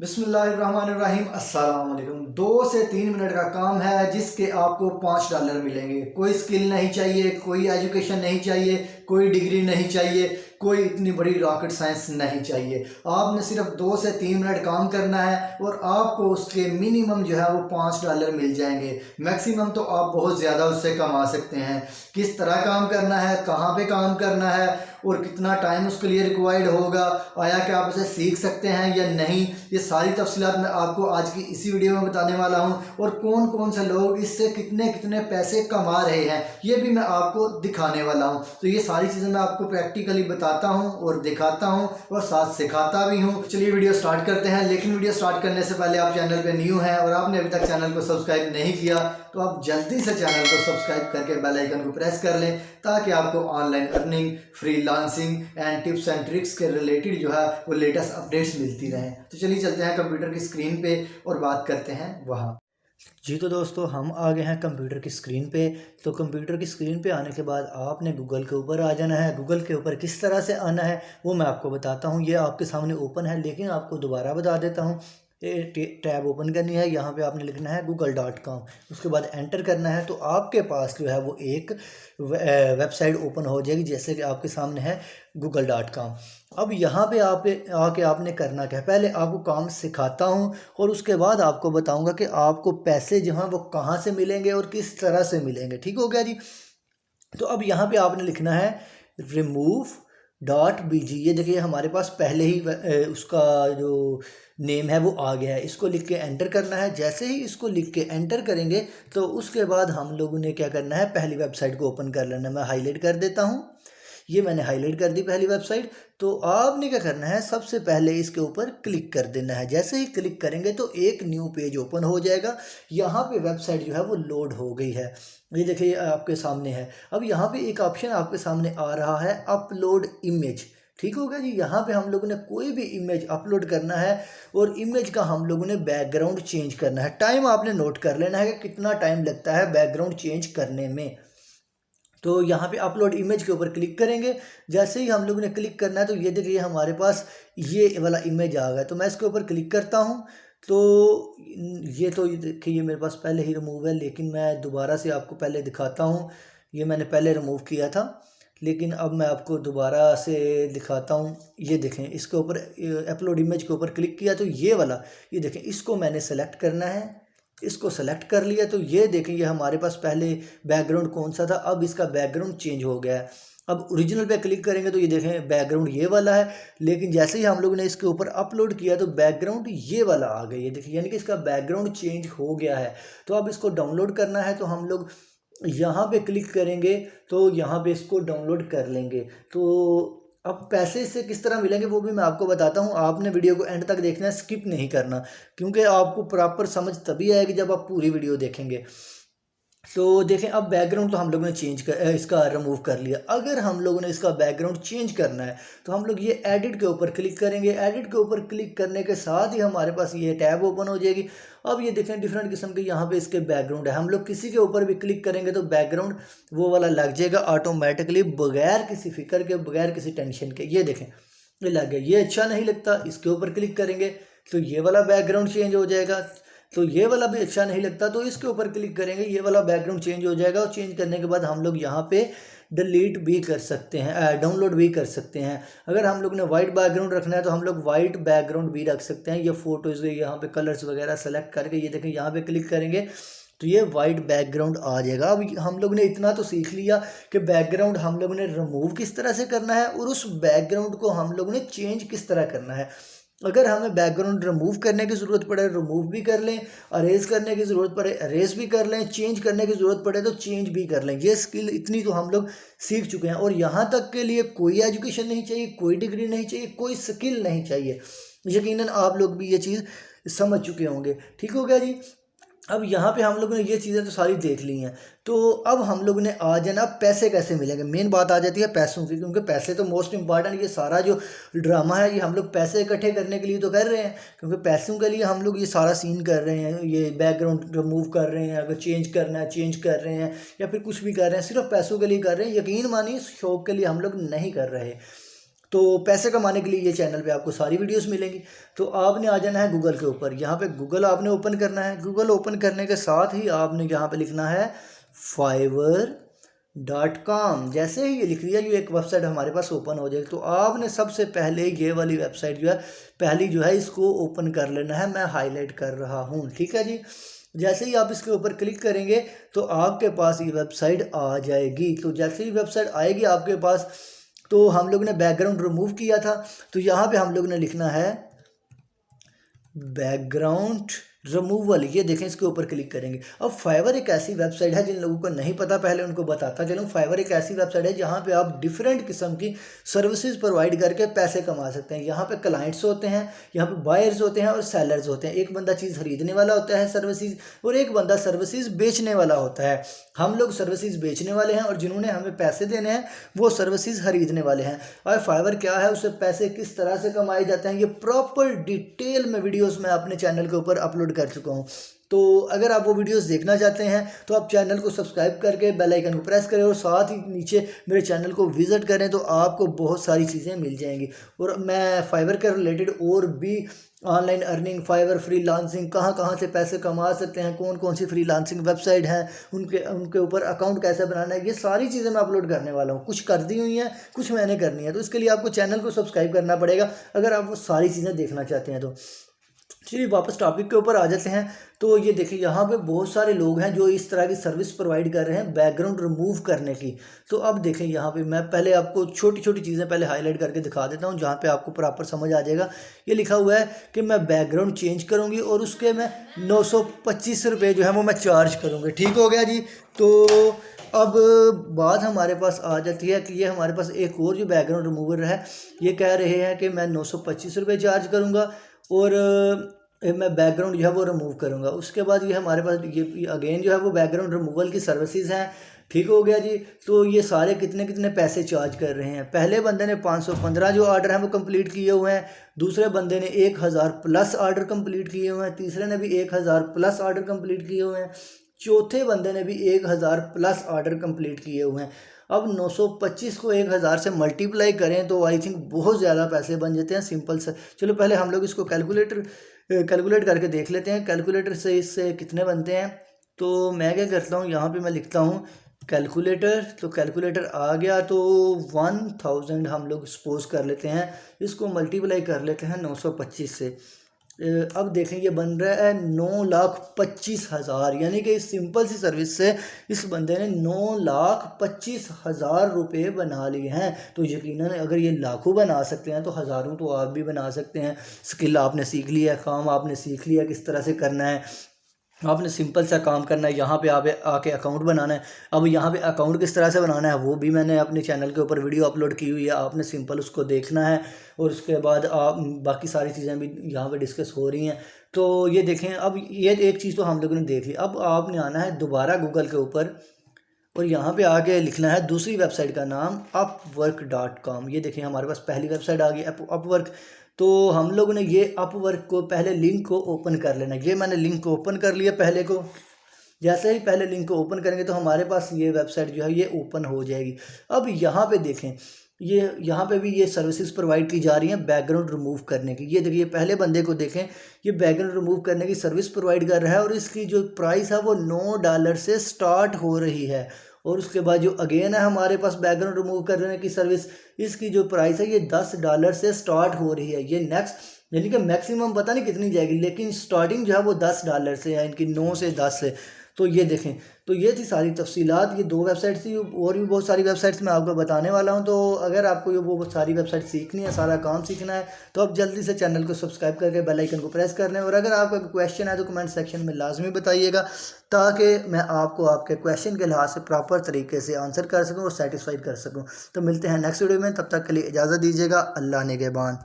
बिस्मिल्लाहिर्रहमानिर्रहीम अस्सलाम वालेकुम। 2 से 3 मिनट का काम है जिसके आपको $5 मिलेंगे। कोई स्किल नहीं चाहिए, कोई एजुकेशन नहीं चाहिए, कोई डिग्री नहीं चाहिए, कोई इतनी बड़ी रॉकेट साइंस नहीं चाहिए। आपने सिर्फ 2 से 3 मिनट काम करना है और आपको उसके मिनिमम जो है वो $5 मिल जाएंगे। मैक्सिमम तो आप बहुत ज़्यादा उससे कमा सकते हैं। किस तरह काम करना है, कहाँ पे काम करना है और कितना टाइम उसके लिए रिक्वायर्ड होगा, आया कि आप उसे सीख सकते हैं या नहीं, ये सारी तफसीलात मैं आपको आज की इसी वीडियो में बताने वाला हूं। और कौन कौन से लोग इससे कितने कितने पैसे कमा रहे हैं ये भी मैं आपको दिखाने वाला हूं। तो ये सारी चीज़ें मैं आपको प्रैक्टिकली बताता हूं और दिखाता हूं और साथ सिखाता भी हूं। चलिए वीडियो स्टार्ट करते हैं। लेकिन वीडियो स्टार्ट करने से पहले आप चैनल पर न्यू हैं और आपने अभी तक चैनल को सब्सक्राइब नहीं किया तो आप जल्दी से चैनल को सब्सक्राइब करके बेल आइकन को प्रेस कर लें ताकि आपको online earning, freelancing and tips and tricks के रिलेटेड जो है वो लेटेस्ट अपडेट्स मिलती रहें। तो चलिए चलते हैं कंप्यूटर की स्क्रीन पे और बात करते हैं वहाँ। जी तो दोस्तों, हम आ गए हैं कंप्यूटर की स्क्रीन पे। तो कंप्यूटर की स्क्रीन पे आने के बाद आपने गूगल के ऊपर आ जाना है। गूगल के ऊपर किस तरह से आना है वो मैं आपको बताता हूँ। ये आपके सामने ओपन है लेकिन आपको दोबारा बता देता हूँ। टैब ओपन करनी है, यहाँ पे आपने लिखना है google.com, उसके बाद एंटर करना है तो आपके पास जो है वो एक वेबसाइट ओपन हो जाएगी जैसे कि आपके सामने है google.com। अब यहाँ पे आप आके आपने करना क्या है, पहले आपको काम सिखाता हूँ और उसके बाद आपको बताऊँगा कि आपको पैसे जो हैं वो कहाँ से मिलेंगे और किस तरह से मिलेंगे। ठीक हो गया जी। तो अब यहाँ पे आपने लिखना है remove.bg। ये देखिए हमारे पास पहले ही उसका जो नेम है वो आ गया है। इसको लिख के एंटर करना है। जैसे ही इसको लिख के एंटर करेंगे तो उसके बाद हम लोगों ने क्या करना है, पहली वेबसाइट को ओपन कर लेना है। मैं हाईलाइट कर देता हूँ, ये मैंने हाईलाइट कर दी पहली वेबसाइट। तो आपने क्या करना है, सबसे पहले इसके ऊपर क्लिक कर देना है। जैसे ही क्लिक करेंगे तो एक न्यू पेज ओपन हो जाएगा। यहाँ पे वेबसाइट जो है वो लोड हो गई है, ये देखिए आपके सामने है। अब यहाँ पे एक ऑप्शन आपके सामने आ रहा है अपलोड इमेज। ठीक हो गया जी। यहाँ पे हम लोगों ने कोई भी इमेज अपलोड करना है और इमेज का हम लोगों ने बैकग्राउंड चेंज करना है। टाइम आपने नोट कर लेना है कि कितना टाइम लगता है बैकग्राउंड चेंज करने में। तो यहाँ पे अपलोड इमेज के ऊपर क्लिक करेंगे। जैसे ही हम लोगों ने क्लिक करना है तो ये देखिए हमारे पास ये वाला इमेज आ गया। तो मैं इसके ऊपर क्लिक करता हूँ तो ये देखिए ये मेरे पास पहले ही रिमूव है, लेकिन मैं दोबारा से आपको पहले दिखाता हूँ। ये मैंने पहले रिमूव किया था लेकिन अब मैं आपको दोबारा से दिखाता हूँ। ये देखें इसके ऊपर अपलोड इमेज के ऊपर क्लिक किया तो ये वाला, ये देखें इसको मैंने सेलेक्ट करना है। इसको सेलेक्ट कर लिया तो ये देखें ये हमारे पास पहले बैकग्राउंड कौन सा था, अब इसका बैकग्राउंड चेंज हो गया है। अब ओरिजिनल पे क्लिक करेंगे तो ये देखें बैकग्राउंड ये वाला है, लेकिन जैसे ही हम लोग ने इसके ऊपर अपलोड किया तो बैकग्राउंड ये वाला आ गया। ये देखिए यानी कि इसका बैकग्राउंड चेंज हो गया है। तो अब इसको डाउनलोड करना है तो हम लोग यहाँ पे क्लिक करेंगे तो यहाँ पे इसको डाउनलोड कर लेंगे। तो अब पैसे इससे किस तरह मिलेंगे वो भी मैं आपको बताता हूँ। आपने वीडियो को एंड तक देखना है, स्किप नहीं करना, क्योंकि आपको प्रॉपर समझ तभी आएगी जब आप पूरी वीडियो देखेंगे। तो देखें अब बैकग्राउंड तो हम लोगों ने इसका रिमूव कर लिया। अगर हम लोगों ने इसका बैकग्राउंड चेंज करना है तो हम लोग ये एडिट के ऊपर क्लिक करेंगे। एडिट के ऊपर क्लिक करने के साथ ही हमारे पास ये टैब ओपन हो जाएगी। अब ये देखें डिफरेंट किस्म के यहाँ पे इसके बैकग्राउंड है। हम लोग किसी के ऊपर भी क्लिक करेंगे तो बैकग्राउंड वो वाला लग जाएगा ऑटोमेटिकली, बगैर किसी फिक्र के, बगैर किसी टेंशन के। ये देखें ये लग गया। ये अच्छा नहीं लगता, इसके ऊपर क्लिक करेंगे तो ये वाला बैकग्राउंड चेंज हो जाएगा। तो ये वाला भी अच्छा नहीं लगता तो इसके ऊपर क्लिक करेंगे, ये वाला बैकग्राउंड चेंज हो जाएगा। और चेंज करने के बाद हम लोग यहाँ पे डिलीट भी कर सकते हैं, डाउनलोड भी कर सकते हैं। अगर हम लोग ने वाइट बैकग्राउंड रखना है तो हम लोग वाइट बैकग्राउंड भी रख सकते हैं। ये फोटोज़ यहाँ पे कलर्स वगैरह सेलेक्ट करके ये देखें यहाँ पे क्लिक करेंगे तो ये वाइट बैकग्राउंड आ जाएगा। अब हम लोग ने इतना तो सीख लिया कि बैकग्राउंड हम लोगों ने रिमूव किस तरह से करना है और उस बैकग्राउंड को हम लोगों ने चेंज किस तरह करना है। अगर हमें बैकग्राउंड रिमूव करने की ज़रूरत पड़े रिमूव भी कर लें, अरेज करने की ज़रूरत पड़े अरेज भी कर लें, चेंज करने की ज़रूरत पड़े तो चेंज भी कर लें। ये स्किल इतनी तो हम लोग सीख चुके हैं और यहाँ तक के लिए कोई एजुकेशन नहीं चाहिए, कोई डिग्री नहीं चाहिए, कोई स्किल नहीं चाहिए। यकीनन आप लोग भी ये चीज़ समझ चुके होंगे। ठीक हो गया जी। अब यहाँ पे हम लोगों ने ये चीज़ें तो सारी देख ली हैं। तो अब हम लोगों ने आ जाना पैसे कैसे मिलेंगे। मेन बात आ जाती है पैसों की, क्योंकि पैसे तो मोस्ट इंपॉर्टेंट। ये सारा जो ड्रामा है ये हम लोग पैसे इकट्ठे करने के लिए तो कर रहे हैं, क्योंकि पैसों के लिए हम लोग ये सारा सीन कर रहे हैं। ये बैकग्राउंड रिमूव कर रहे हैं, अगर चेंज करना है चेंज कर रहे हैं, या फिर कुछ भी कर रहे हैं, सिर्फ पैसों के लिए कर रहे हैं। यकीन मानिए शौक के लिए हम लोग नहीं कर रहे। तो पैसे कमाने के लिए ये चैनल पे आपको सारी वीडियोस मिलेंगी। तो आपने आ जाना है गूगल के ऊपर, यहाँ पे गूगल आपने ओपन करना है। गूगल ओपन करने के साथ ही आपने यहाँ पे लिखना है fiverr.com। जैसे ही ये लिख लिया, ये एक वेबसाइट हमारे पास ओपन हो जाएगी। तो आपने सबसे पहले ये वाली वेबसाइट जो है पहली जो है इसको ओपन कर लेना है। मैं हाईलाइट कर रहा हूँ, ठीक है जी। जैसे ही आप इसके ऊपर क्लिक करेंगे तो आपके पास ये वेबसाइट आ जाएगी। तो जैसे ही वेबसाइट आएगी आपके पास, तो हम लोग ने बैकग्राउंड रिमूव किया था, तो यहाँ पे हम लोग ने लिखना है बैकग्राउंड रिमूवल। ये देखें, इसके ऊपर क्लिक करेंगे। अब फाइवर एक ऐसी वेबसाइट है, जिन लोगों को नहीं पता पहले उनको बताता चलूँ। फाइवर एक ऐसी वेबसाइट है जहाँ पे आप डिफरेंट किस्म की सर्विसेज प्रोवाइड करके पैसे कमा सकते हैं। यहाँ पे क्लाइंट्स होते हैं, यहाँ पे बायर्स होते हैं और सेलर्स होते हैं। एक बंदा चीज़ खरीदने वाला होता है सर्विसेज, और एक बंदा सर्विसेज बेचने वाला होता है। हम लोग सर्विसेज बेचने वाले हैं और जिन्होंने हमें पैसे देने हैं वो सर्विसेज खरीदने वाले हैं। और फाइवर क्या है, उससे पैसे किस तरह से कमाए जाते हैं, ये प्रॉपर डिटेल में वीडियोस मैं अपने चैनल के ऊपर अपलोड कर चुका हूँ। तो अगर आप वो वीडियोस देखना चाहते हैं तो आप चैनल को सब्सक्राइब करके बेल आइकन को प्रेस करें और साथ ही नीचे मेरे चैनल को विजिट करें, तो आपको बहुत सारी चीज़ें मिल जाएंगी। और मैं फाइवर के रिलेटेड और भी ऑनलाइन अर्निंग, फाइवर फ्रीलांसिंग, कहाँ से पैसे कमा सकते हैं, कौन कौन सी फ्रीलांसिंग वेबसाइट हैं, उनके ऊपर अकाउंट कैसे बनाना है, ये सारी चीज़ें मैं अपलोड करने वाला हूँ। कुछ कर दी हुई हैं, कुछ मैंने करनी है। तो इसके लिए आपको चैनल को सब्सक्राइब करना पड़ेगा अगर आप वो सारी चीज़ें देखना चाहते हैं। तो चलिए वापस टॉपिक के ऊपर आ जाते हैं। तो ये देखिए, यहाँ पे बहुत सारे लोग हैं जो इस तरह की सर्विस प्रोवाइड कर रहे हैं बैकग्राउंड रिमूव करने की। तो अब देखें, यहाँ पे मैं पहले आपको छोटी छोटी चीज़ें पहले हाईलाइट करके दिखा देता हूँ, जहाँ पे आपको प्रॉपर समझ आ जाएगा। ये लिखा हुआ है कि मैं बैकग्राउंड चेंज करूँगी और उसके मैं 925 रुपये जो है वो मैं चार्ज करूँगी। ठीक हो गया जी। तो अब बात हमारे पास आ जाती है कि ये हमारे पास एक और जो बैकग्राउंड रिमूवर है, ये कह रहे हैं कि मैं 925 रुपये चार्ज करूँगा और मैं बैकग्राउंड जो है वो रिमूव करूँगा। उसके बाद ये हमारे पास ये अगेन जो है वो बैकग्राउंड रिमूवल की सर्विसेज हैं। ठीक हो गया जी। तो ये सारे कितने कितने पैसे चार्ज कर रहे हैं। पहले बंदे ने 515 जो ऑर्डर हैं वो कंप्लीट किए हुए हैं, दूसरे बंदे ने 1000 प्लस ऑर्डर कंप्लीट किए हुए हैं, तीसरे ने भी 1000 प्लस ऑर्डर कंप्लीट किए हुए हैं, चौथे बंदे ने भी 1000 प्लस ऑर्डर कंप्लीट किए हुए हैं। अब 925 को 1000 से मल्टीप्लाई करें तो आई थिंक बहुत ज़्यादा पैसे बन जाते हैं। सिंपल से चलो पहले हम लोग इसको कैलकुलेट करके देख लेते हैं, कैलकुलेटर से इससे कितने बनते हैं। तो मैं क्या करता हूँ, यहाँ पे मैं लिखता हूँ कैलकुलेटर। तो कैलकुलेटर आ गया, तो 1000 हम लोग सपोज कर लेते हैं, इसको मल्टीप्लाई कर लेते हैं 925 से। अब देखें ये बन रहा है 9,25,000, यानी कि इस सिंपल सी सर्विस से इस बंदे ने 9,25,000 रुपये बना लिए हैं। तो यकीनन अगर ये लाखों बना सकते हैं तो हज़ारों तो आप भी बना सकते हैं। स्किल आपने सीख लिया, काम आपने सीख लिया किस तरह से करना है, आपने सिंपल सा काम करना है। यहाँ पे आप आके अकाउंट बनाना है। अब यहाँ पे अकाउंट किस तरह से बनाना है वो भी मैंने अपने चैनल के ऊपर वीडियो अपलोड की हुई है, आपने सिंपल उसको देखना है और उसके बाद आप बाकी सारी चीज़ें भी यहाँ पे डिस्कस हो रही हैं। तो ये देखें, अब ये एक चीज़ तो हम लोगों ने देख ली। अब आपने आना है दोबारा गूगल के ऊपर और यहाँ पे आके लिखना है दूसरी वेबसाइट का नाम upwork.com। ये देखें हमारे पास पहली वेबसाइट आ गई अपवर्क। तो हम लोगों ने ये अपवर्क को पहले लिंक को ओपन कर लेना। ये मैंने लिंक को ओपन कर लिया पहले को। जैसे ही पहले लिंक को ओपन करेंगे तो हमारे पास ये वेबसाइट जो है ये ओपन हो जाएगी। अब यहाँ पे देखें, ये यहाँ पे भी ये सर्विसेज प्रोवाइड की जा रही हैं बैकग्राउंड रिमूव करने की। ये देखिए पहले बंदे को देखें, ये बैकग्राउंड रिमूव करने की सर्विस प्रोवाइड कर रहा है और इसकी जो प्राइस है वो $9 से स्टार्ट हो रही है। और उसके बाद जो अगेन है हमारे पास बैकग्राउंड रिमूव करने की सर्विस, इसकी जो प्राइस है ये $10 से स्टार्ट हो रही है। ये नेक्स्ट यानी कि मैक्सिमम पता नहीं कितनी जाएगी, लेकिन स्टार्टिंग जो है वो $10 से है, इनकी 9 से 10 से। तो ये देखें, तो ये थी सारी तफसीलात। ये 2 वेबसाइट थी, और भी बहुत सारी वेबसाइट्स मैं आपको बताने वाला हूँ। तो अगर आपको ये वो सारी वेबसाइट सीखनी है, सारा काम सीखना है, तो आप जल्दी से चैनल को सब्सक्राइब करके बेल आइकन को प्रेस कर लें। और अगर आपका क्वेश्चन है तो कमेंट सेक्शन में लाजमी बताइएगा, ताकि मैं आपको आपके क्वेश्चन के लिहाज से प्रॉपर तरीके से आंसर कर सकूँ और सेटिस्फाइड कर सकूँ। तो मिलते हैं नेक्स्ट वीडियो में, तब तक के लिए इजाज़त दीजिएगा। अल्लाह निगहबान।